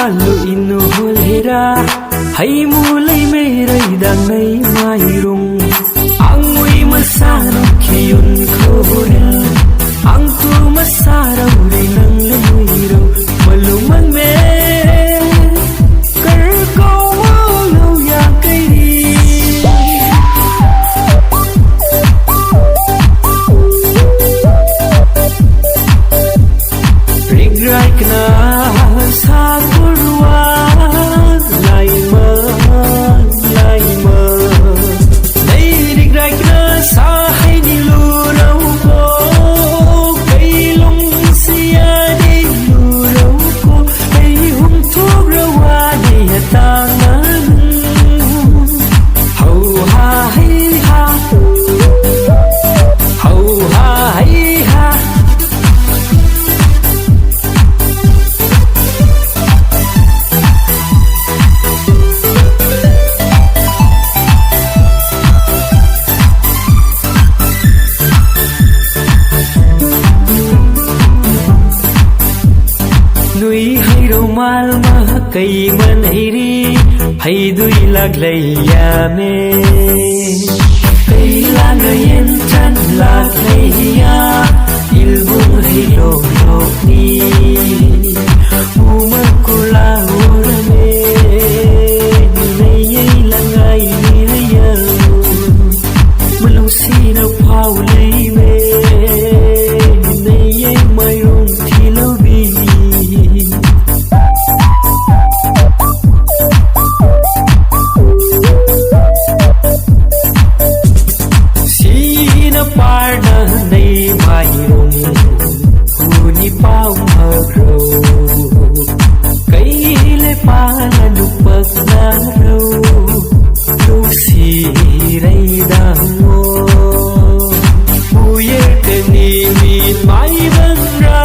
lụi nụ hôn ra hay mù lấy mê rây đằng nay mai rung ang ui mà xa nụ khi yun khô ra ang tu mà xa đâu đầy nâng lên mùi đâu mà lù mang mê cỡ câu máu lâu ya cây đi rig rai kena sa kurwa lai mơ đây rig rai kena sa hay đi lu đâu có cây lông xia đi lu đâu có cây hung thuốc rau hoa đi ta ngân hầu ha hay ha hầu ha hay ha nuôi hay đâu mal mà cây man hay đi hay đuôi lạc lầy ya mê cây la người yên chân lạc lầy ya il buông hay lô lô đi u mơ cô la u ra mê này ấy là ngày đi hay giờ mà lâu xí đâu phao lấy mê này ấy mai rung thì lâu đi parna nei mai rung uni pau maro kai le pala nu pakna ro lu si rei dango uye ke ni mi mai bang ra